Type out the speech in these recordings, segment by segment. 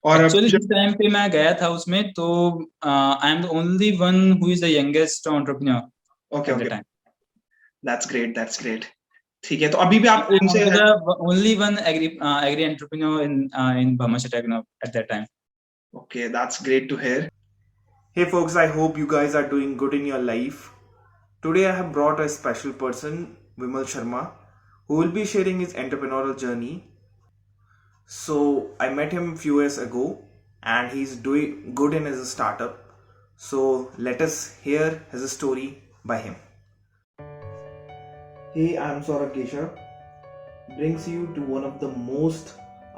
और एक्चुअली जिस टाइम पे मैं गया था उसमें, तो I am the only one who is the youngest entrepreneur okay at the okay, time. That's great, that's great. ठीक है, तो अभी भी आप आई एम उनसे also the only one agri entrepreneur in Bhamashya Techno at that time. Okay, that's great to hear. Hey folks, I hope you guys are doing good in your life. Today I have brought a special person, Vimal Sharma, who will be sharing his entrepreneurial journey. So I met him a few years ago and he's doing good in his startup. So let us hear his story by him. Hey, I'm Saurabh Keshav, brings you to one of the most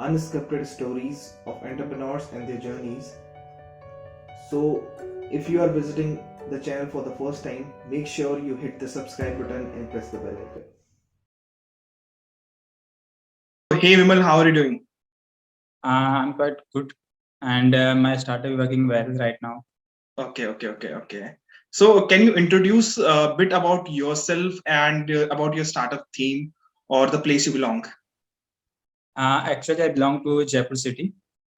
unscripted stories of entrepreneurs and their journeys. So if you are visiting the channel for the first time, make sure you hit the subscribe button and press the bell icon. Hey Vimal, how are you doing? I'm quite good, and my startup is working well right now. Okay. So, can you introduce a bit about yourself and about your startup theme or the place you belong? Actually, I belong to Jaipur city,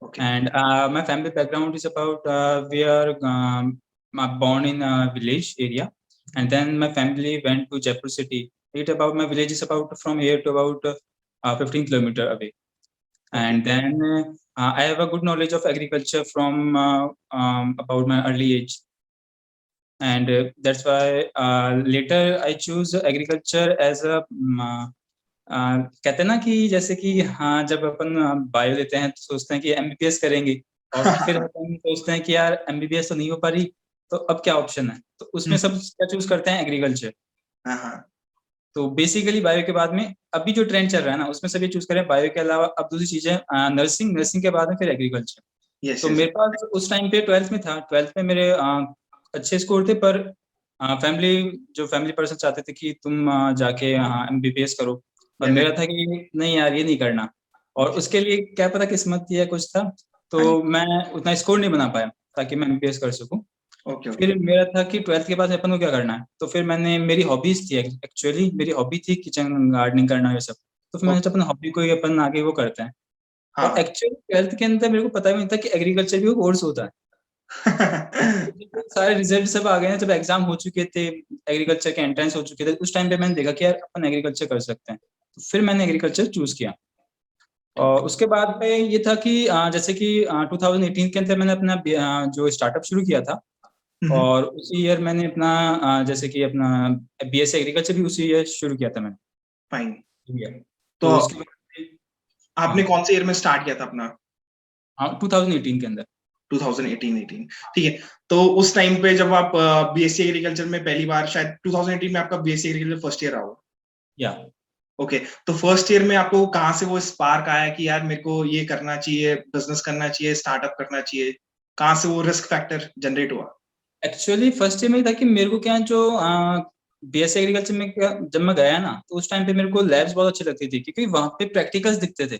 Okay. and my family background is about we are born in a village area, and then my family went to Jaipur city. It about my village is about from here to about 15 kilometer away, Okay. and then I have a good knowledge of agriculture from about my early age, and that's why later I choose agriculture as a कहते हैं ना कि जैसे कि हाँ, जब अपन bio लेते हैं तो सोचते हैं कि एमबीबीएस करेंगे, और फिर अपन सोचते हैं कि यार एमबीबीएस तो नहीं हो पा रही, तो अब क्या ऑप्शन है, तो उसमें सब क्या चूज करते हैं, एग्रीकल्चर। हाँ। तो बेसिकली बायो के बाद में अभी जो ट्रेंड चल रहा है ना, उसमें सभी चूज करें बायो के अलावा अब दूसरी चीजें, नर्सिंग, नर्सिंग के बाद में फिर एग्रीकल्चर। यस तो यस। मेरे पास उस टाइम पे 12th में था, 12th में मेरे अच्छे स्कोर थे, पर फैमिली जो फैमिली पर्सन चाहते थे कि तुम जाके एमबीबीएस करो, पर मेरा था कि नहीं यार ये नहीं करना, और उसके लिए क्या पता किस्मत या कुछ था, तो मैं उतना स्कोर नहीं बना पाया ताकि मैं एमबीबीएस कर सकूं। Okay okay. फिर मेरा था कि 12th के बाद अपन को क्या करना है, तो फिर मैंने, मेरी हॉबीज थी एक्चुअली, मेरी हॉबी थी किचन गार्डनिंग करना ये सब, तो फिर मैंने सोचा अपन हॉबी को ही अपन आगे वो करते हैं। और हाँ। एक्चुअली 12th के अंदर मेरे को पता भी नहीं था कि एग्रीकल्चर भी वो कोर्स होता है। सारे रिजल्ट सब आ गए हैं, जब एग्जाम हो चुके थे, एग्रीकल्चर के एंट्रेंस हो चुके थे, उस टाइम पे मैंने देखा कि यार अपन एग्रीकल्चर कर सकते हैं, तो फिर मैंने एग्रीकल्चर चूज किया। और उसके बाद में ये था कि जैसे कि 2018 के अंदर मैंने अपना जो स्टार्टअप शुरू किया था, और उसी ईयर मैंने अपना जैसे कि अपना बीएससी एग्रीकल्चर भी उसी ईयर शुरू किया था मैंने। फाइन। तो तो उसके बाद आपने हाँ कौन से ईयर में स्टार्ट किया था अपना? हाँ 2018 के अंदर। 2018। ठीक है। तो उस टाइम पे जब आप बीएससी एग्रीकल्चर में पहली बार, शायद 2018 में आपका बीएससी एग्रीकल्चर फर्स्ट ईयर आओ। या ओके। तो फर्स्ट ईयर में आपको कहाँ से वो स्पार्क आया कि यार मेरे को ये करना चाहिए, बिजनेस करना चाहिए, स्टार्टअप करना चाहिए? कहाँ से वो रिस्क फैक्टर जनरेट हुआ? एक्चुअली फर्स्ट ईयर में था कि मेरे को क्या, जो बीएससी एग्रीकल्चर में जब मैं गया ना, तो उस टाइम पे मेरे को लैब्स बहुत अच्छी लगती थी, क्योंकि वहाँ पे प्रैक्टिकल्स दिखते थे।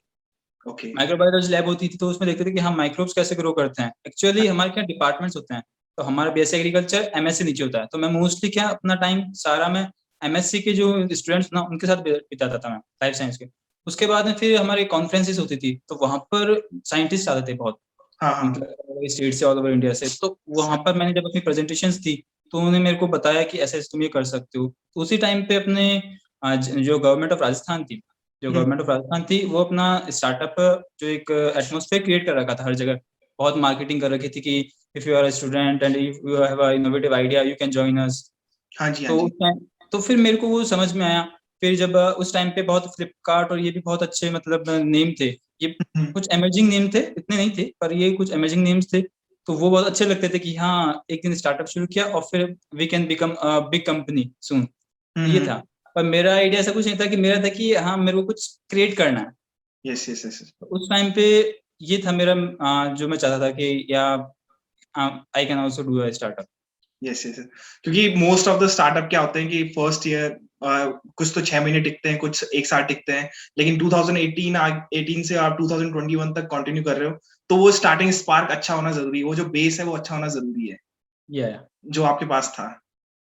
ओके। माइक्रोबायोलॉजी लैब होती थी, तो उसमें देखते थे कि हम माइक्रोब्स कैसे ग्रो करते हैं। एक्चुअली हमारे क्या डिपार्टमेंट्स होते हैं, तो हमारा बीएससी एग्रीकल्चर एमएससी नीचे होता है, तो मैं मोस्टली क्या अपना टाइम सारा मैं एमएससी के जो स्टूडेंट्स ना उनके साथ बिताता था, मैं लाइफ साइंस के। उसके बाद में फिर हमारी कॉन्फ्रेंसेस होती थी, तो वहां पर साइंटिस्ट आते थे बहुत, हाँ हाँ। मतलब स्टेट से, ऑल ओवर इंडिया से। तो वहां पर मैंने जब अपनी प्रेजेंटेशंस दी, तो उन्होंने मेरे को बताया कि ऐसे ऐसे तुम ये कर सकते हो। तो उसी टाइम पे अपने जो गवर्नमेंट ऑफ राजस्थान थी, जो हम्म, गवर्नमेंट ऑफ राजस्थान थी, वो अपना स्टार्टअप जो एक एटमोसफेयर क्रिएट कर रखा था हर जगह, बहुत मार्केटिंग कर रखी थी कि if you are a student and if you have a innovative idea you can join us. हाँ जी हाँ तो जी। उस टाइम, तो फिर मेरे को वो समझ में आया। फिर जब उस टाइम पे बहुत फ्लिपकार्ट और ये भी बहुत अच्छे मतलब नेम थे, ये हम्म, कुछ अमेजिंग नेम थे, इतने नहीं थे पर ये कुछ अमेजिंग नेम्स थे, तो वो बहुत अच्छे लगते थे कि हाँ एक दिन स्टार्टअप शुरू किया और फिर we can become a big company soon. तो ये था, पर मेरा आइडिया ऐसा कुछ नहीं था, कि मेरा था कि हाँ मेरे को कुछ क्रिएट करना है। Yes yes yes. तो उस टाइम पे ये था मेरा जो मैं चाहता था कि या I can also do a startup. Yes yes. क्योंकि मोस्ट ऑफ द स्टार्टअप क्या होते हैं कि फर्स्ट ईयर कुछ तो 6 महीने टिकते हैं, कुछ एक साल टिकते हैं, लेकिन 2018 से आप 2021 तक कंटिन्यू कर रहे हो, तो वो स्टार्टिंग स्पार्क अच्छा होना जरूरी है, वो जो बेस है वो अच्छा होना जरूरी है, या जो आपके पास था।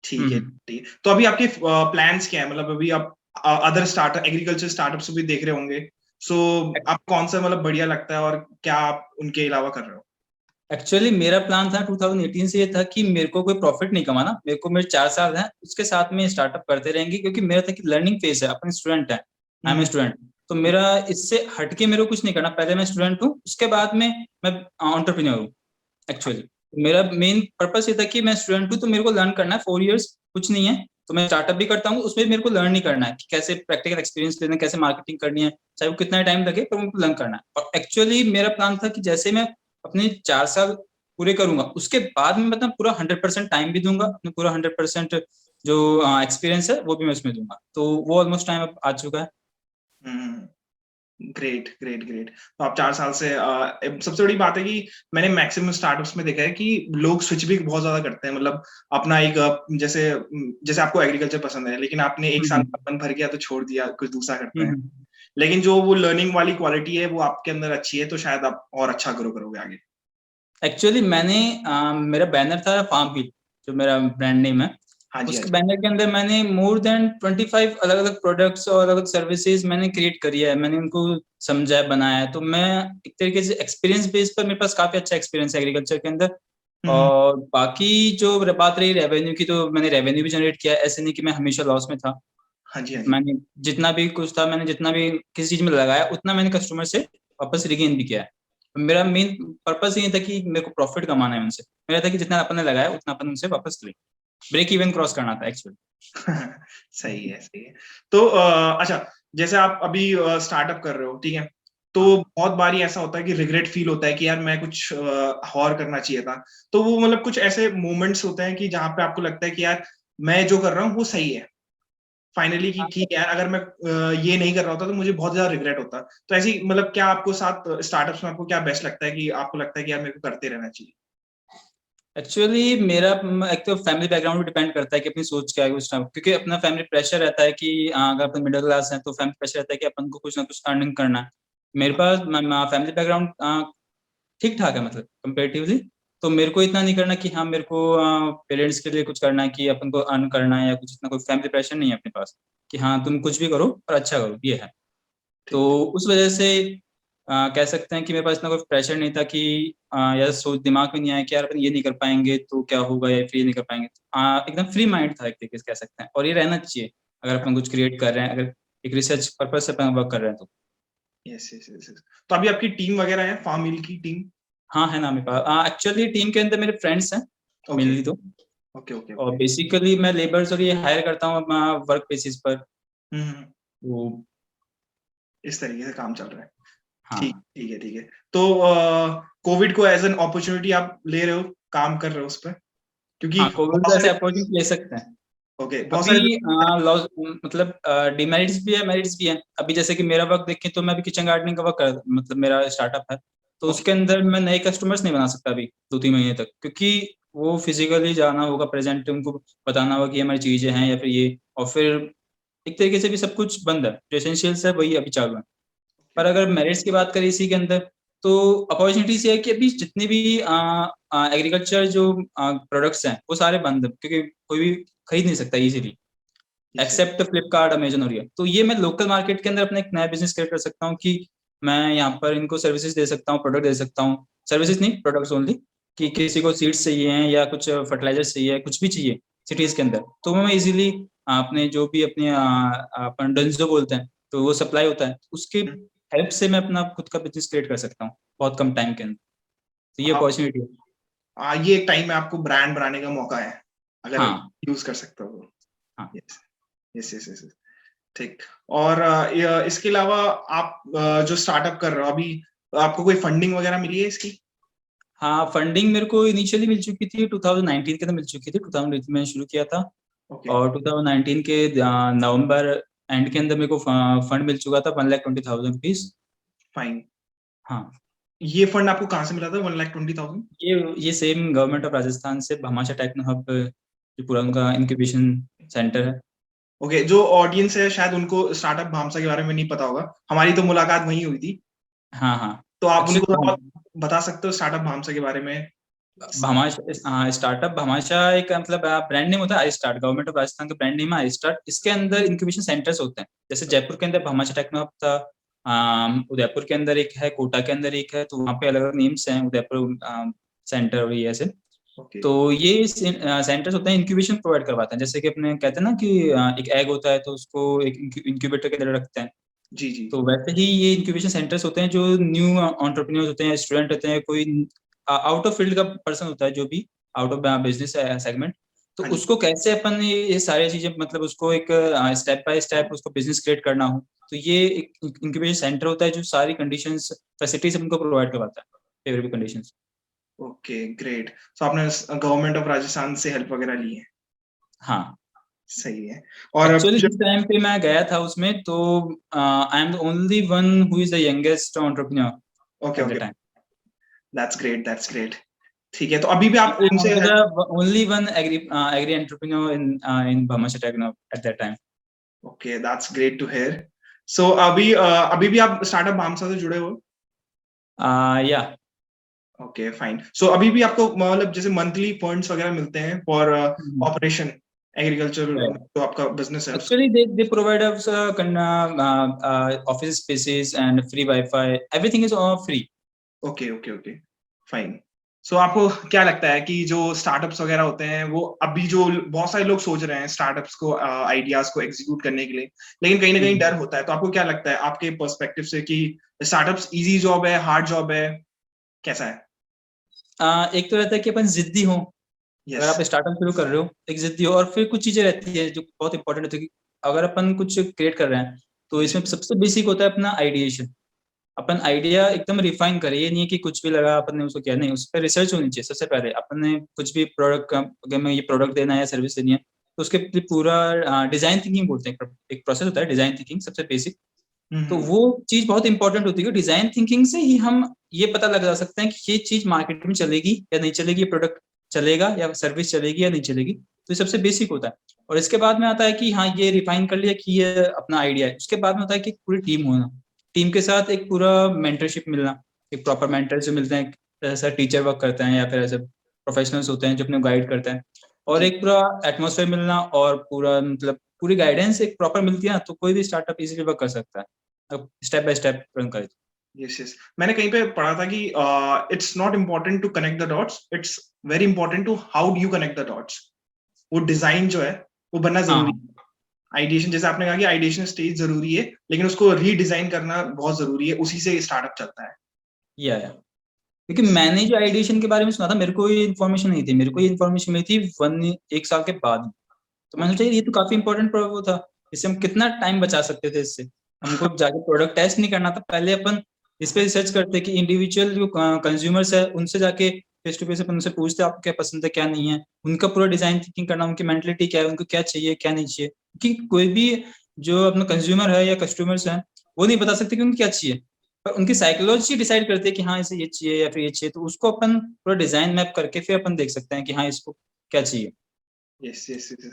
ठीक है हम्म। ठीक है। तो अभी आपके प्लान्स क्या है? मतलब अभी आप अदर स्टार्टअप, एग्रीकल्चर स्टार्टअप्स भी देख रहे होंगे, सो आप कौन सा मतलब बढ़िया लगता है और क्या आप उनके अलावा कर रहे हो? एक्चुअली मेरा प्लान था 2018 से, ये था कि मेरे को कोई प्रॉफिट नहीं कमाना, मेरे को मेरे 4 साल हैं उसके साथ में स्टार्टअप करते रहेंगे, क्योंकि मेरा था कि लर्निंग फेज है, अपन स्टूडेंट है, आई एम स्टूडेंट, तो मेरा इससे हटके मेरे को कुछ नहीं करना। पहले मैं स्टूडेंट हूँ, उसके बाद में मैं एंटरप्रेन्योर हूँ। एक्चुअली मेरा मेन पर्पस ये था कि मैं स्टूडेंट हूँ तो मेरे को लर्न करना है, 4 इयर्स कुछ नहीं है, तो मैं स्टार्टअप भी करता हूँ, उसमें मेरे को लर्न नहीं करना है कि कैसे प्रैक्टिकल एक्सपीरियंस लेना है, कैसे मार्केटिंग करनी है, चाहे वो कितना टाइम लगे, पर मुझे लर्न करना है। और एक्चुअली मेरा प्लान था कि जैसे मैं अपने 4 साल पूरे करूंगा, उसके बाद में मतलब पूरा 100% टाइम भी दूंगा, अपने पूरा 100% जो एक्सपीरियंस है वो भी मैं उसमें दूंगा, तो वो ऑलमोस्ट टाइम अब आ चुका है। Great great great. तो आप 4 साल से सबसे बड़ी बात है कि मैंने मैक्सिमम स्टार्टअप्स में देखा है कि लोग स्विच भी बहुत ज्यादा करते हैं, मतलब अपना एक जैसे जैसे आपको एग्रीकल्चर पसंद है लेकिन आपने एक साल हम्म, मन भर गया तो छोड़ दिया, कुछ दूसरा करते हैं। हम्म। लेकिन जो वो लर्निंग वाली क्वालिटी है वो आपके अंदर अच्छी है, तो शायद आप और अच्छा ग्रो करोगे आगे। एक्चुअली मैंने मेरा बैनर था फार्म व्हील, जो मेरा ब्रांड नेम है, हाँ जी, हाँ उसके जी। बैनर के अंदर मैंने मोर देन 25 अलग अलग प्रोडक्ट्स और अलग अलग सर्विसेज मैंने क्रिएट करी है, मैंने उनको समझा है, बनाया है, तो मैं एक तरीके से एक्सपीरियंस बेस पर मेरे पास काफी अच्छा एक्सपीरियंस है एग्रीकल्चर के अंदर। हम्म। और बाकी जो बात रही रेवेन्यू की, तो मैंने रेवेन्यू भी जनरेट किया है, ऐसे नहीं कि मैं हमेशा लॉस में था। हाँ जी, हाँ जी। मैंने जितना भी कुछ था, मैंने जितना भी किसी चीज में लगाया उतना मैंने कस्टमर से वापस रिगेन भी किया है। मेरा मेन पर्पस ये था कि मेरे को प्रॉफिट कमाना है उनसे, मेरा था कि जितना अपन ने लगाया उतना अपन उनसे वापस ले, ब्रेक इवन क्रॉस करना था एक्चुअली। सही है, सही है। तो अच्छा, जैसे आप अभी स्टार्टअप कर रहे हो, ठीक है? तो हाँ, बहुत बारी ऐसा होता है कि रिग्रेट फील होता है कि यार मैं कुछ और करना चाहिए था। तो वो मतलब कुछ ऐसे मोमेंट्स होते हैं कि जहाँ पे आपको लगता है कि यार मैं जो कर रहा हूँ वो सही है। फाइनली कि ठीक है यार, अगर मैं ये नहीं कर रहा होता तो मुझे बहुत ज़्यादा रिग्रेट होता। तो ऐसी मतलब क्या आपको साथ स्टार्टअप्स में आपको क्या बेस्ट लगता है कि आपको लगता है कि यार मेरे को करते रहना चाहिए? एक्चुअली मेरा एक तो फैमिली बैकग्राउंड भी डिपेंड करता है कि अपनी सोच क्या है उस टाइम, क्योंकि अपना फैमिली प्रेशर रहता है कि अगर अपन मिडिल क्लास है तो फैमिली प्रेशर रहता है कि अपन को कुछ ना कुछ अर्निंग करना है। मेरे पास फैमिली बैकग्राउंड ठीक ठाक है, मतलब कंपेरेटिवली, तो मेरे को इतना नहीं करना कि हाँ मेरे को पेरेंट्स के लिए कुछ करना है, कि अपन को अर्न करना है या कुछ, इतना कोई फैमिली प्रेशर नहीं है अपने पास कि हाँ तुम कुछ भी करो और अच्छा करो, ये है। तो ठीक। उस वजह से कह सकते हैं कि मेरे पास इतना कोई प्रेशर नहीं था कि या सोच दिमाग में नहीं आया कि यार अपन ये नहीं कर पाएंगे तो क्या होगा, या फिर ये नहीं कर पाएंगे, एकदम फ्री माइंड था एक तरीके से कह सकते हैं, और ये रहना चाहिए अगर अपन कुछ क्रिएट कर रहे हैं, अगर एक रिसर्च पर्पज से अपन वर्क कर रहे हैं तो। Yes, yes, yes, yes. तो अभी आपकी टीम वगैरह है, फार्म मिल की टीम? हाँ है ना मेरे पास, एक्चुअली टीम के अंदर मेरे फ्रेंड्स हैं ओके, मेनली तो, ओके, ओके, और ओके। बेसिकली मैं लेबर्स और ये हायर करता हूँ वर्क बेसिस पर, हुँ, वो। इस तरीके से काम चल रहा है। ठीक, हाँ, ठीक है, ठीक है। तो कोविड को एज़ एन अपॉर्च्युनिटी आप ले रहे हो, काम कर रहे हो उस पे? क्योंकि हाँ कोविड बहुत को ऐसे सारे अपॉर्चुनिटी ले सकते हैं। ओके, बहुत अभी सारे लॉस, मतलब डिमेरिट्स भी है, मेरिट्स भी है। अभी जैसे कि मेरा वर्क देखें तो मैं अभी किचन गार्डनिंग का वर्क कर, मतलब मेरा स्टार्टअप है, तो ओके, उसके अंदर मैं नए कस्टमर्स नहीं बना सकता अभी 2-3 महीने तक, क्योंकि वो फिजिकली जाना होगा, प्रेजेंट उनको बताना होगा कि ये हमारी चीजें हैं या फिर ये, और फिर एक तरीके से भी सब कुछ बंद है, जो एसेंशियल्स है वही अभी चालू है। ओके, पर ओके। अगर मेरिट्स की बात करें इसी के अंदर, तो अपॉर्चुनिटीज ये है कि अभी जितने भी एग्रीकल्चर जो प्रोडक्ट्स हैं वो सारे बंद हैं, क्योंकि कोई भी खरीद नहीं सकता easily, yes, yes. Except Flipkart, Amazon और ये। तो ये मैं लोकल मार्केट के अंदर अपना एक नया बिजनेस क्रिएट कर सकता हूँ कि मैं यहाँ पर इनको सर्विसेज दे सकता हूँ, प्रोडक्ट दे सकता हूँ, सर्विसेज नहीं प्रोडक्ट्स ओनली, कि ओके, किसी को सीड्स चाहिए हैं या कुछ फर्टिलाइजर चाहिए, कुछ भी चाहिए सिटीज के अंदर, तो मैं इजीली अपने जो भी अपने अपन डंस जो बोलते हैं, तो वो सप्लाई होता है, उसके हुँ। हेल्प से मैं अपना खुद का बिजनेस क्रिएट कर सकता हूँ बहुत कम टाइम के अंदर, तो ये आप अपॉर्चुनिटी है। ये एक टाइम में आपको ब्रांड बनाने का मौका है, अगर हाँ, यूज़ कर सकते हो तो। हाँ, yes, yes, yes, yes, yes. ठीक। और इसके अलावा आप जो स्टार्टअप कर रहे हो अभी, आपको कोई फंडिंग वगैरह मिली है इसकी? हाँ फंडिंग मेरे को इनिशियली मिल चुकी थी 2019 के अंदर, मिल चुकी थी 2018 में शुरू किया था, ओके, और 2019 के नवंबर एंड के अंदर मेरे को फंड मिल चुका था 1,20,000 रुपीज। फाइन। हाँ, ये फंड आपको कहाँ से मिला था 1,20,000? ये सेम गवर्नमेंट ऑफ राजस्थान से भामाशाह टेक्नो हब, जो पूरा उनका इंक्यूबेशन सेंटर है। ओके, जो ऑडियंस है शायद उनको स्टार्टअप भामसा के बारे में नहीं पता होगा। हमारी तो मुलाकात वहीं हुई थी। हाँ, हाँ। तो आप उनको एक्चुअली थोड़ा बता सकते हो स्टार्टअप भामसा के बारे में? भामाशाह स्टार्टअप, भामाशाह एक मतलब ब्रांड नेम होता है, I start, government of Rajasthan का ब्रांड नेम है आई स्टार्ट। इसके अंदर इंक्यूबेशन सेंटर्स होते हैं, जैसे जयपुर के अंदर भामाशाह टेक्नो हब था, उदयपुर के अंदर एक है, कोटा के अंदर एक है, तो वहाँ पे अलग अलग नेम्स हैं, उदयपुर सेंटर और ये ऐसे। ओके। तो ये सेंटर्स होते हैं, इंक्यूबेशन प्रोवाइड करवाते हैं। जैसे कि अपने कहते हैं ना कि एक एग होता है तो उसको एक इंक्यूबेटर के अंदर रखते हैं, जी जी। तो वैसे ही ये इंक्यूबेशन सेंटर्स होते हैं जो न्यू एंटरप्रेन्योर्स होते हैं, स्टूडेंट होते हैं, कोई आउट ऑफ फील्ड का पर्सन होता है जो भी आउट ऑफ बिजनेस सेगमेंट, तो हाँ जी। उसको कैसे अपन ये सारी चीजें, मतलब उसको एक स्टेप बाय स्टेप उसको बिजनेस क्रिएट करना हो, तो ये एक इंक्यूबेशन सेंटर होता है जो सारी कंडीशंस फैसिलिटीज उनको प्रोवाइड करवाता है, favourable conditions. Okay great. So आपने गवर्नमेंट ऑफ राजस्थान से हेल्प वगैरह ली है? हाँ, सही है। और अब एक्चुअली जो जिस टाइम पे मैं गया था उसमें, तो I am the only one who is the youngest entrepreneur okay at the okay, time. That's great that's great. ठीक है, तो अभी भी आप I'm उनसे also the only one agri entrepreneur in Bhamashta Techno at that time. Okay that's great to hear. So अभी अभी भी आप स्टार्टअप भामसा से जुड़े हो? Yeah. Okay fine. सो अभी भी आपको मतलब जैसे मंथली फंड्स वगैरह मिलते हैं for Mhm. Operation agriculture, Right. जो आपका बिजनेस है उसका? Actually, they provide us office spaces and free Wi-Fi. Everything is all free. Okay okay okay fine. So आपको क्या लगता है कि जो स्टार्टअप्स वगैरह होते हैं वो अभी जो बहुत सारे लोग सोच रहे हैं स्टार्टअप्स को आइडियाज को एग्जीक्यूट करने के लिए, लेकिन कहीं ना कहीं Mhm. डर होता है, तो आपको क्या लगता है आपके पर्सपेक्टिव से कि स्टार्टअप्स इजी जॉब है, हार्ड जॉब है, कैसा है? एक तो रहता है कि अपन जिद्दी हो, अगर यस। आप स्टार्टअप शुरू कर रहे हो, एक जिद्दी हो, और फिर कुछ चीजें रहती है जो बहुत इंपॉर्टेंट होती है कि अगर अपन कुछ क्रिएट कर रहे हैं, तो जी। इसमें सबसे बेसिक होता है अपना आइडिएशन। अपन आइडिया एकदम रिफाइन करें, ये नहीं है कि कुछ भी लगा अपन ने उसको किया, नहीं, उस पर रिसर्च होनी चाहिए सबसे पहले। अपन ने कुछ भी प्रोडक्ट का, अगर मैं ये प्रोडक्ट देना है या सर्विस देनी है, तो उसके लिए पूरा डिजाइन थिंकिंग बोलते हैं, एक प्रोसेस होता है डिजाइन थिंकिंग, सबसे बेसिक। तो हम्म। वो चीज बहुत इंपॉर्टेंट होती है, डिजाइन थिंकिंग से ही हम ये पता लगा सकते हैं कि ये चीज मार्केट में चलेगी या नहीं चलेगी, ये प्रोडक्ट चलेगा या सर्विस चलेगी या नहीं चलेगी। तो ये सबसे बेसिक होता है। और इसके बाद में आता है कि हाँ, ये रिफाइन कर लिया कि ये अपना आइडिया है। उसके बाद में होता है कि पूरी टीम होना, टीम के साथ एक पूरा मेंटरशिप मिलना, एक प्रॉपर मेंटर जो मिलते हैं, ऐसा टीचर वर्क करते हैं या फिर ऐसे प्रोफेशनल्स होते हैं जो अपने गाइड करते हैं, और जी। एक पूरा एटमोसफेयर मिलना, और पूरा मतलब पूरी गाइडेंस एक प्रॉपर मिलती है ना, तो कोई भी स्टार्टअप इजीली वर्क कर सकता है, अब स्टेप बाय स्टेप रन करें। यस यस, मैंने कहीं पे पढ़ा था कि it's not important to connect the dots, it's very important to how do you connect the dots. वो डिजाइन जो है वो बनना जरूरी हाँ, है। आइडिएशन, जैसे आपने कहा कि आइडिएशन स्टेज जरूरी है, लेकिन उसको रीडिजाइन करना बहुत जरूरी है, उसी से स्टार्टअप चलता है। या क्योंकि मैंने जो आइडिएशन के बारे में सुना था, मेरे को ये इन्फॉर्मेशन नहीं थी, मेरे को ये इन्फॉर्मेशन मिली थी एक साल के बाद। तो मैंने ओके। सोचा ये तो काफी इंपॉर्टेंट वो था, इससे हम कितना टाइम बचा सकते थे। इससे हमको जाके प्रोडक्ट टेस्ट नहीं करना था, पहले अपन इस पे रिसर्च करते कि इंडिविजुअल जो कंज्यूमर्स है उनसे जाके फेस टू फेस अपन उनसे पूछते आपको क्या पसंद है क्या नहीं है, उनका पूरा डिजाइन थिंकिंग करना, उनकी मेंटलिटी क्या है, उनको क्या चाहिए क्या नहीं चाहिए। क्योंकि कोई भी जो अपना कंज्यूमर है या कस्टमर्स है, वो नहीं बता सकते कि उनको क्या चाहिए, पर उनकी साइकोलॉजी डिसाइड करते हैं कि हाँ इसे ये चाहिए या फिर ये चाहिए। तो उसको अपन पूरा डिजाइन मैप करके फिर अपन देख सकते हैं कि हाँ इसको क्या चाहिए। yes yes yes,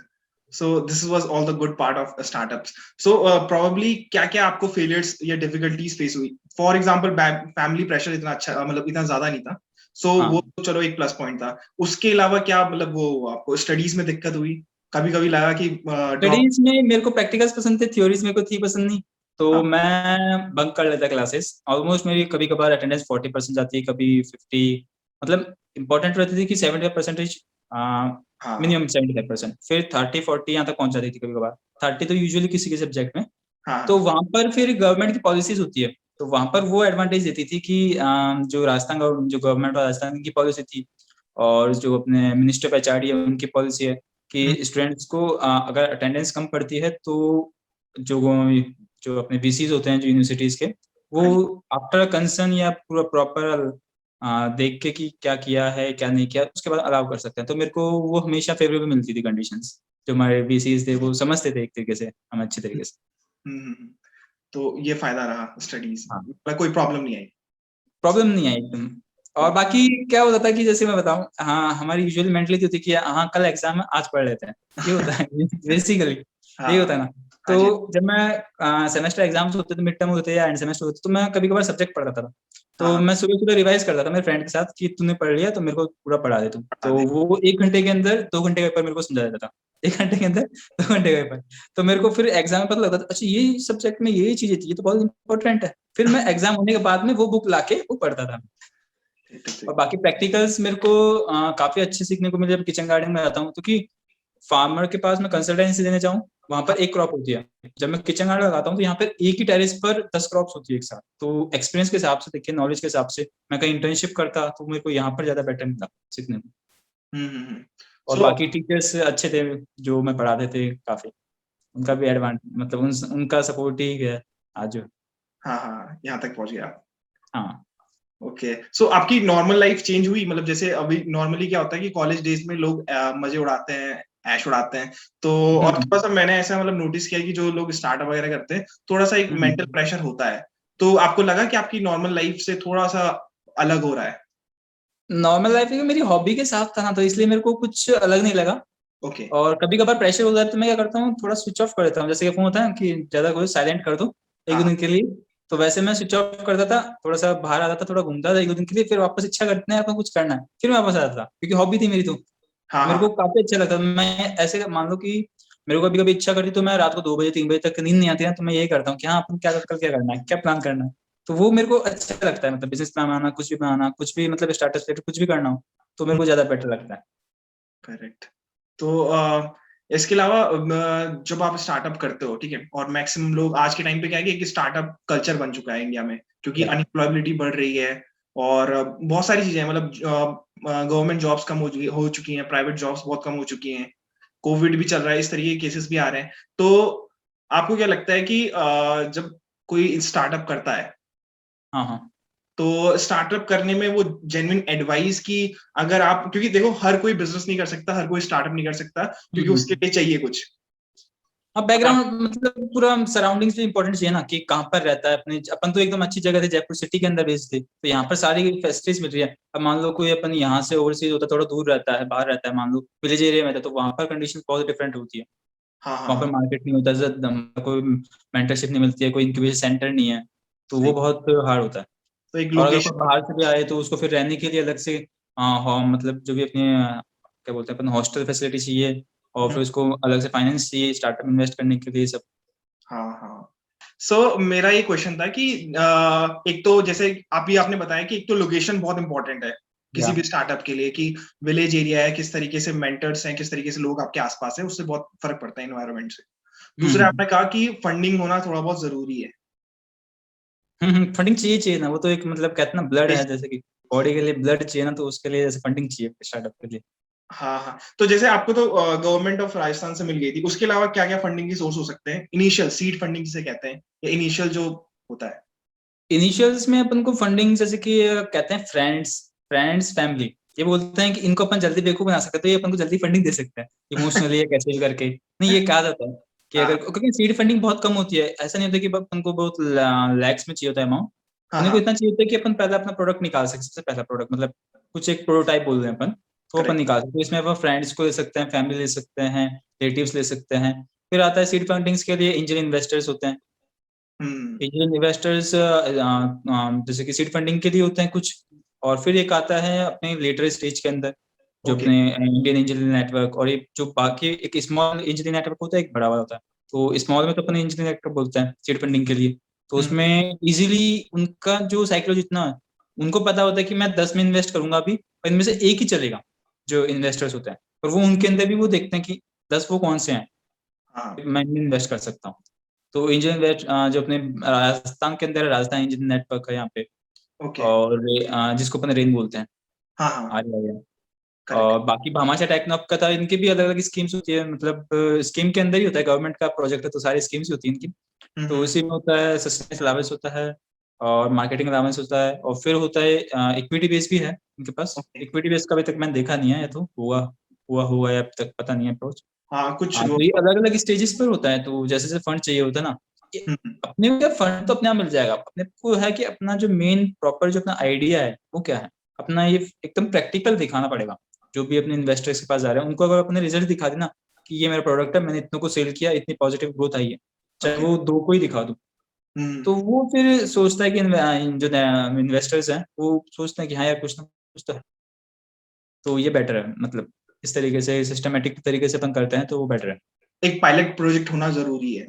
so this was all the good part of startups. So probably क्या क्या आपको failures या difficulties face हुई? For example family pressure इतना अच्छा मतलब इतना ज्यादा नहीं था, so वो हाँ, तो चलो एक प्लस पॉइंट था। उसके अलावा क्या मतलब वो आपको स्टडीज में दिक्कत हुई? कभी कभी लगा कि ड्रॉप? स्टडीज में मेरे को प्रैक्टिकल्स पसंद थे, थ्योरीज मेरे को थी पसंद नहीं, तो हाँ मैं बंक कर लेता क्लासेस। ऑलमोस्ट मेरी कभी कभार अटेंडेंस 40% जाती है, कभी 50, मतलब इंपॉर्टेंट रहती थी कि 75%, हाँ मिनिमम 75%, फिर 30-40 यहाँ तक पहुंच जाती थी कभी कभार, 30 तो यूजुअली किसी के सब्जेक्ट में। तो हाँ। वहां पर फिर गवर्नमेंट की पॉलिसीज होती है, तो वहां पर वो एडवांटेज देती थी कि जो राजस्थान जो गवर्नमेंट और राजस्थान की पॉलिसी थी, और जो अपने मिनिस्टर ऑफ एचआरडी है उनकी पॉलिसी है हम्म, कि स्टूडेंट्स को अगर अटेंडेंस कम पड़ती है, तो जो जो अपने वीसीज होते हैं जो यूनिवर्सिटीज के, वो हाँ जी। आफ्टर कंसर्न या पूरा प्रॉपर देख के कि क्या किया है क्या नहीं किया, उसके बाद अलाउ कर सकते हैं। तो मेरे को वो हमेशा फेवरेबल मिलती थी कंडीशंस, जो हमारे वीसीज थे वो समझते थे एक तरीके से हमें अच्छी तरीके से। तो ये फायदा रहा स्टडीज, हाँ, मतलब कोई प्रॉब्लम नहीं आई? प्रॉब्लम नहीं आई एकदम। और बाकी क्या होता था कि जैसे मैं बताऊं, हाँ हमारी यूजुअली मेंटलिटी होती है कि हाँ कल एग्जाम है आज पढ़ लेते हैं, ये होता है बेसिकली, यही होता हाँ है ना। हाँ तो जी। जब मैं सेमेस्टर एग्जाम्स होते थे, मिड टर्म होते या एंड सेमेस्टर होते, तो मैं कभी कभार सब्जेक्ट पढ़ता था। हाँ तो हाँ, मैं सुबह सुबह रिवाइज करता था मेरे फ्रेंड के साथ कि तूने पढ़ लिया तो मेरे को पूरा पढ़ा दे तू, पढ़ा तो दे। वो 1 घंटे के अंदर 2 घंटे का पेपर मेरे को समझा देता था। 1 घंटे के अंदर 2 घंटे का पेपर। तो मेरे को फिर एग्जाम में पता लगता था, अच्छा ये सब्जेक्ट में ये चीजें थी, ये तो बहुत इंपॉर्टेंट है। फिर मैं एग्जाम होने के बाद में वो बुक लाके वो पढ़ता था। और बाकी प्रैक्टिकल्स मेरे को काफी अच्छे सीखने को मिले जब किचन गार्डन में आता हूँ, क्योंकि फार्मर के पास मैं कंसल्टेंसी देने जाऊँ, वहां पर एक क्रॉप होती है। जब मैं किचन गार्डन लगाता हूँ तो यहाँ पर एक ही टेरेस पर 10 क्रॉप्स होती है एक साथ। तो एक्सपीरियंस के हिसाब से देखिए, नॉलेज के हिसाब से मैं कहीं इंटर्नशिप करता तो मेरे को यहाँ पर ज्यादा बेटर मिला सीखने को। और सो बाकी टीचर्स अच्छे थे जो मैं पढ़ाते थे काफी, उनका भी एडवांटेज मतलब उनका सपोर्ट ही है आज। हाँ हाँ, यहाँ तक पहुंच गया। हाँ ओके, सो आपकी नॉर्मल लाइफ चेंज हुई, मतलब जैसे अभी नॉर्मली क्या होता है कि कॉलेज डेज में लोग मजे उड़ाते हैं, ऐश उड़ाते हैं, तो और थोड़ा सा मैंने ऐसा मतलब नोटिस किया कि जो लोग स्टार्टअप वगैरह करते हैं थोड़ा सा एक मेंटल प्रेशर होता है, तो आपको लगा कि आपकी नॉर्मल लाइफ से थोड़ा सा अलग हो रहा है? नॉर्मल लाइफ में मेरी हॉबी के साथ था ना, तो इसलिए मेरे को कुछ अलग नहीं लगा। ओके। और कभी कभार प्रेशर हो जाता है तो मैं क्या करता हूँ, थोड़ा स्विच ऑफ कर देता हूँ। जैसे कि फोन होता है कि ज्यादा कोई साइलेंट कर दो एक दो हाँ दिन के लिए, तो वैसे मैं स्विच ऑफ करता था, थोड़ा सा बाहर आता था, थोड़ा घूमता था एक दो दिन के लिए, फिर वापस इच्छा करते हैं आपको कुछ करना है, फिर मैं वापस आता था, क्योंकि हॉबी थी मेरी। तो हाँ मेरे हाँ। को काफी अच्छा लगता था। मैं ऐसे मान लो कि मेरे को कभी कभी इच्छा करती तो मैं रात को 2 बजे 3 बजे तक नींद नहीं आती ना, तो मैं यही करता हूँ कि हाँ अपन क्या कल क्या करना है, क्या प्लान करना है। तो वो मेरे को अच्छा लगता है, मतलब बिजनेस प्लान बनाना, कुछ भी बनाना, कुछ भी मतलब स्टार्टअप रिलेटेड कुछ भी करना हो, तो मेरे को ज्यादा बेटर लगता है। करेक्ट। तो इसके अलावा जब आप स्टार्टअप करते हो, ठीक है, और मैक्सिमम लोग आज के टाइम पे क्या है कि एक स्टार्टअप कल्चर बन चुका है इंडिया में, क्योंकि या अनएम्प्लॉयबिलिटी बढ़ रही है और बहुत सारी चीजें हैं, मतलब गवर्नमेंट जॉब्स कम हो चुकी हैं, प्राइवेट जॉब्स बहुत कम हो चुकी हैं, कोविड भी चल रहा है, इस तरीके के केसेस भी आ रहे हैं। तो आपको क्या लगता है कि जब कोई स्टार्टअप करता है, हाँ हाँ। तो स्टार्टअप करने में वो जेन्युइन एडवाइस की, अगर आप, क्योंकि देखो हर कोई बिजनेस नहीं कर सकता, हर कोई स्टार्टअप नहीं कर सकता, क्योंकि उसके लिए चाहिए कुछ। अब आप बैकग्राउंड मतलब पूरा सराउंडिंग्स भी इंपॉर्टेंट चाहिए ना, कि कहाँ पर रहता है अपने। अपन तो एकदम अच्छी जगह थे, जयपुर सिटी के अंदर बेस्ड थे, तो यहाँ पर सारी फैसिलिटीज मिल रही है। अब मान लो कोई अपन यहाँ से ओवरसीज होता है, थोड़ा दूर रहता है, बाहर रहता है, मान लो विलेज एरिया में था, तो वहाँ पर कंडीशन बहुत डिफरेंट होती है। हाँ हाँ वहाँ पर हाँ। मार्केट नहीं होता, कोई मेंटरशिप नहीं मिलती है, कोई इंक्यूबेशन सेंटर नहीं है, तो वो सही। बहुत हार्ड होता है। तो एक और अगर कोई लोकेशन। बाहर से भी आए तो उसको फिर रहने के लिए अलग से मतलब जो भी अपने क्या बोलते हैं अपन, हॉस्टल फैसिलिटी चाहिए, और फिर उसको अलग से फाइनेंस चाहिए स्टार्टअप इन्वेस्ट करने के लिए सब। हाँ हाँ। सो मेरा ये क्वेश्चन था कि एक तो जैसे आप ही आपने बताया कि एक तो लोकेशन बहुत इंपॉर्टेंट है किसी या भी स्टार्टअप के लिए, कि विलेज एरिया है, किस तरीके से मेंटर्स हैं, किस तरीके से लोग आपके आसपास हैं, उससे बहुत फर्क पड़ता है एनवायरनमेंट से। दूसरा हम्म आपने कहा कि फंडिंग होना थोड़ा बहुत जरूरी है। फंडिंग चाहिए चाहिए ना, वो तो एक मतलब कहते हैं ना ब्लड है, जैसे कि बॉडी के लिए ब्लड चाहिए ना, तो उसके लिए जैसे फंडिंग चाहिए स्टार्टअप के लिए। हाँ हाँ, तो जैसे आपको तो गवर्नमेंट ऑफ राजस्थान से मिल गई थी, उसके अलावा क्या क्या फंडिंग के सोर्स हो सकते हैं? इनिशियल सीड फंडिंग जिसे कहते हैं, या इनिशियल जो होता है। इनिशियल्स में अपन को फंडिंग जैसे कि कहते हैं फ्रेंड्स, फैमिली, ये बोलते हैं कि इनको अपन जल्दी बेवकूफ बना सकते हैं, तो ये अपन को जल्दी फंडिंग दे सकते हैं इमोशनली या कैसे भी करके। नहीं, ये कहा जाता है कि हाँ अगर, क्योंकि सीड फंडिंग बहुत कम होती है, ऐसा नहीं होता कि अपन को बहुत लैक्स में चाहिए होता है अमाउंट। हाँ अपन को हाँ। इतना चाहिए होता है कि अपन पहले अपना प्रोडक्ट निकाल सकते, सबसे पहला प्रोडक्ट मतलब कुछ एक प्रोटोटाइप बोल रहे हैं अपन, तो अपन करेक्ट। निकाल सकते हैं। इसमें अपन फ्रेंड्स को ले सकते हैं, फैमिली ले सकते हैं, रिलेटिव्स ले सकते हैं। फिर आता है सीड फंडिंग्स के लिए एंजल इन्वेस्टर्स होते हैं। हम्म। एंजल इन्वेस्टर्स जैसे कि सीड फंडिंग के लिए होते हैं कुछ। और फिर एक आता है अपने लेटर स्टेज के अंदर, जो ओके। अपने इंडियन एंजल नेटवर्क, और एक जो बाकी एक स्मॉल एंजल नेटवर्क होता है, एक बड़ा वाला होता है। तो स्मॉल में तो अपने एंजल नेटवर्क बोलते हैं सीड फंडिंग के लिए। तो हम्म। उसमें इजीली उनका जो साइकोलॉजी इतना है, उनको पता होता है कि मैं 10 में इन्वेस्ट करूंगा अभी, और इनमें से एक ही चलेगा, जो इन्वेस्टर्स होते हैं। और वो उनके अंदर भी वो देखते हैं कि 10 वो कौन से हैं हाँ। मैं इन्वेस्ट कर सकता हूँ। तो इंजन इन्वेस्ट जो अपने राजस्थान के अंदर है, राजस्थान इंजन नेटवर्क है यहाँ पे। ओके। और जिसको अपन रेन बोलते हैं, हाँ हाँ। आ गया। करेक्ट। और बाकी भामाशाह टेक्नोप का था, इनकी भी अलग अलग स्कीम्स होती है, मतलब स्कीम के अंदर ही होता है, गवर्नमेंट का प्रोजेक्ट है तो सारी स्कीम्स होती है इनकी। तो हम्म। इसी में होता है सस्टेनेंस अलावेंस होता है, और मार्केटिंग अलावेंस होता है, और फिर होता है इक्विटी बेस भी है इनके पास। ओके। इक्विटी बेस का अभी तक मैंने देखा नहीं है, या तो हुआ है अब तक, पता नहीं है अप्रोच। हाँ, कुछ हाँ, वो। तो ये अलग अलग स्टेजेस पर होता है, तो जैसे जैसे फंड चाहिए होता है ना, ये हम्म। अपने को क्या फंड तो अपने आप मिल जाएगा। अपने को है कि अपना जो मेन प्रॉपर जो अपना आइडिया है वो क्या है, अपना ये एकदम प्रैक्टिकल दिखाना पड़ेगा। जो भी अपने इन्वेस्टर्स के पास जा रहे हैं, उनको अगर अपने रिजल्ट दिखा देना कि ये मेरा प्रोडक्ट है, मैंने इतनों को सेल किया, इतनी पॉजिटिव ग्रोथ आई है, चाहे ओके। वो 2 को ही दिखा दूं, हम्म। तो वो फिर सोचता है कि जो इन्वेस्टर्स हैं वो सोचते हैं कि हाँ यार कुछ ना कुछ तो है। तो ये बेटर है मतलब, इस तरीके से सिस्टमेटिक तरीके से अपन करते हैं तो वो बेटर है। एक पायलट प्रोजेक्ट होना जरूरी है।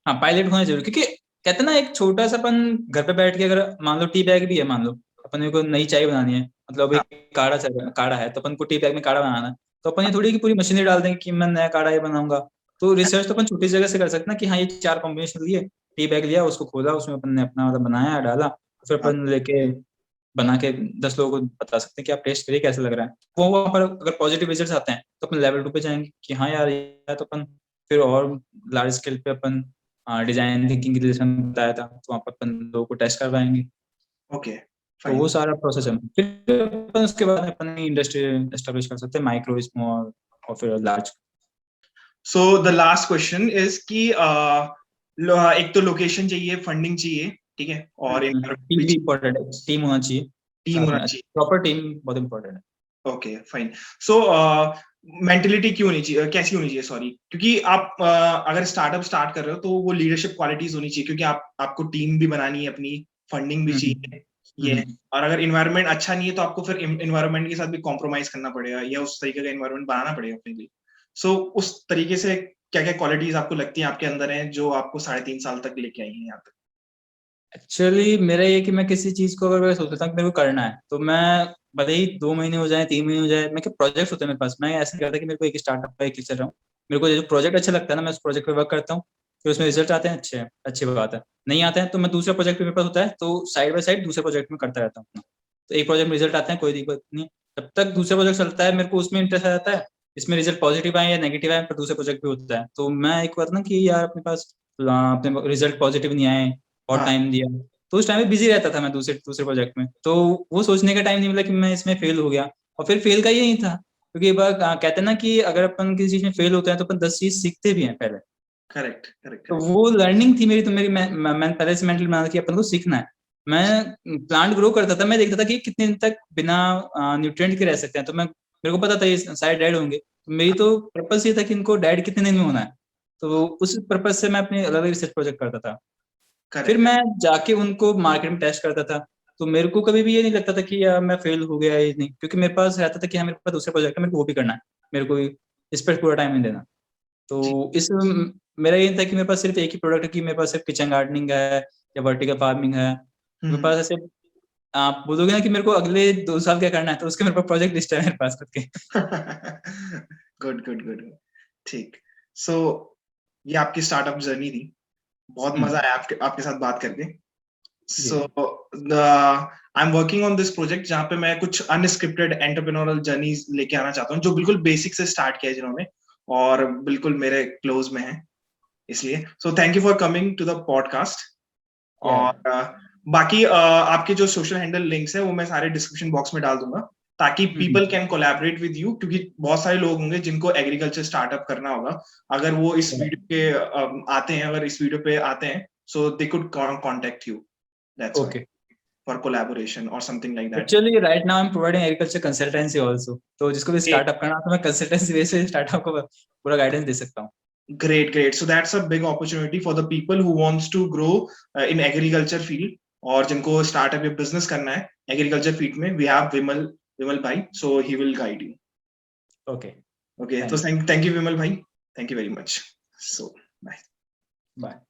हाँ, पायलट होना जरूरी, क्योंकि कहते हैं ना एक छोटा सा अपन घर पे बैठ के, अगर मान लो टी बैग भी है, मान लो अपन को नई चाय बनानी है, मतलब हाँ, एक काढ़ा है तो अपन को टी बैग में काढ़ा बनाना है, तो अपन ये थोड़ी कि पूरी मशीनरी डाल देंगे कि मैं नया काढ़ा ये बनाऊंगा। तो रिसर्च तो अपन छोटी जगह से कर सकते हैं कि हाँ ये 4 कॉम्बिनेशन लिए, टी बैग लिया, उसको खोला, उसमें अपन ने अपना मतलब बनाया, डाला, फिर हाँ, अपन लेके बना के 10 लोगों को बता सकते हैं कि आप टेस्ट करिए कैसा लग रहा है। वो वहाँ पर अगर पॉजिटिव रिजल्ट आते हैं तो अपन लेवल 2 पे जाएंगे कि हाँ यार ये तो अपन फिर और लार्ज स्केल पे अपन डिजाइन थिंकिंग के लिए जैसे मैंने बताया था, तो वहाँ पर अपन लोगों को टेस्ट करवाएंगे। ओके, तो वो फाइन। सारा प्रोसेस है, फिर अपन उसके बाद अपन इंडस्ट्री एस्टेब्लिश कर सकते हैं, माइक्रो, स्मॉल और फिर large. So the last question is कि एक तो लोकेशन चाहिए, फंडिंग चाहिए, ठीक है, और टीम भी इम्पोर्टेंट है, टीम होना चाहिए टीम साथ होना में, चाहिए। प्रॉपर टीम बहुत इम्पोर्टेंट है। Okay, fine. सो मेंटेलिटी क्यों नहीं चाहिए, कैसी होनी चाहिए, सॉरी, क्योंकि आप अगर स्टार्टअप स्टार्ट कर रहे हो तो वो लीडरशिप क्वालिटीज होनी चाहिए, क्योंकि आपको टीम भी बनानी है अपनी, फंडिंग भी चाहिए, ये है। हम्म। और अगर इन्वायरमेंट अच्छा नहीं है तो आपको फिर इन्वायरमेंट के साथ भी कॉम्प्रोमाइज करना पड़ेगा, या उस तरीके का इन्वायरमेंट बनाना पड़ेगा अपने लिए। सो उस तरीके से क्या क्या क्वालिटीज आपको लगती है आपके अंदर हैं जो आपको 3.5 साल तक लेके आई हैं यहाँ तक? एक्चुअली मेरा ये कि मैं किसी चीज को अगर मैं सोचता हूँ कि मेरे को करना है, तो मैं भले ही 2 महीने हो जाए, 3 महीने हो जाए, मैं क्या प्रोजेक्ट्स होते हैं मेरे पास, मैं ऐसे करता कि मेरे को एक स्टार्टअप का एक चल रहा हूँ, मेरे को जो प्रोजेक्ट अच्छा लगता है ना, मैं उस प्रोजेक्ट पे वर्क करता हूँ, फिर उसमें रिजल्ट आते हैं अच्छे, अच्छी बात है। नहीं आते हैं तो मैं दूसरा प्रोजेक्ट मेरे पास होता है, तो साइड बाय साइड दूसरे प्रोजेक्ट में करता रहता हूँ अपना। तो एक प्रोजेक्ट में रिजल्ट आते हैं, कोई दिक्कत नहीं, जब तक दूसरा प्रोजेक्ट चलता है मेरे को उसमें इंटरेस्ट आ जाता है, इसमें रिजल्ट पॉजिटिव आए या नेगेटिव आए, पर दूसरे प्रोजेक्ट भी होता है। तो मैं एक बात ना कि यार अपने पास अपने रिजल्ट पॉजिटिव नहीं आए, बहुत हाँ, टाइम दिया, तो उस टाइम में बिजी रहता था मैं दूसरे दूसरे प्रोजेक्ट में, तो वो सोचने का टाइम नहीं मिला कि मैं इसमें फेल हो गया। और फिर फेल का ये नहीं था, क्योंकि एक बार कहते हैं ना कि अगर अपन किसी चीज में फेल होते हैं तो अपन 10 चीज सीखते भी हैं पहले। करेक्ट, करेक्ट, तो करेक्ट। वो लर्निंग थी मेरी, तो मेरी मैं पहले से मेंटली बना था कि अपन को सीखना है। मैं प्लांट ग्रो करता था, मैं देखता था कि कितने दिन तक बिना न्यूट्रिएंट के रह सकते हैं, तो मैं मेरे को पता था ये शायद डेड होंगे, तो मेरी तो पर्पस ये था कि इनको डेड कितने दिन में होना है। तो उस पर्पस से मैं अपने अलग अलग रिसर्च प्रोजेक्ट करता था, फिर करेक्ट। मैं जाके उनको मार्केट में टेस्ट करता था। तो मेरे को कभी भी ये नहीं लगता था कि यार मैं फेल हो गया, ये नहीं, क्योंकि मेरे पास रहता था कि हाँ मेरे पास दूसरा प्रोजेक्ट है, मेरे को वो भी करना है, मेरे को इस पर पूरा टाइम नहीं देना। जी। तो इस मेरा ये था कि मेरे पास सिर्फ एक ही प्रोडक्ट है, कि मेरे पास सिर्फ किचन गार्डनिंग है या वर्टिकल फार्मिंग है, मेरे हम्म। पास ऐसे आप बोलोगे ना कि मेरे को अगले 2 साल क्या करना है, तो उसके मेरे पास प्रोजेक्ट लिस्ट है मेरे पास खुद के। Good, good, good. ठीक। सो ये आपकी स्टार्टअप जर्नी थी। बहुत मजा आया आपके आपके साथ बात करके। जी so I am working on this project जहाँ पे मैं कुछ अनस्क्रिप्टेड एंटरप्रेन्योरल जर्नीज लेके आना चाहता हूँ, जो बिल्कुल बेसिक से स्टार्ट किया है जिन्होंने, और बिल्कुल मेरे क्लोज में है, इसलिए so thank you for coming to the podcast. या और बाकी आपके जो सोशल हैंडल लिंक्स है वो मैं सारे डिस्क्रिप्शन बॉक्स में डाल दूंगा, ताकि people can collaborate with you, क्योंकि बहुत सारे लोग होंगे जिनको एग्रीकल्चर स्टार्टअप करना होगा। अगर वो इस वीडियो के आते हैं, अगर इस वीडियो पे आते हैं, so they could contact you, that's why, okay. For collaboration और something like that. Actually right now I am providing agriculture consultancy also, तो जिसको भी स्टार्टअप करना तो मैं कंसल्टेंसी बेस पे स्टार्टअप को पूरा गाइडेंस दे सकता हूँ। Great, great. So that's a big opportunity for the people who wants to grow in agriculture field, और जिनको स्टार्टअप या बिजनेस करना है एग्रीकल्चर फील्ड में, we have विमल भाई, so he will guide you. Okay, Okay, so thank thank you Vimal भाई, thank you very much. So bye. Bye.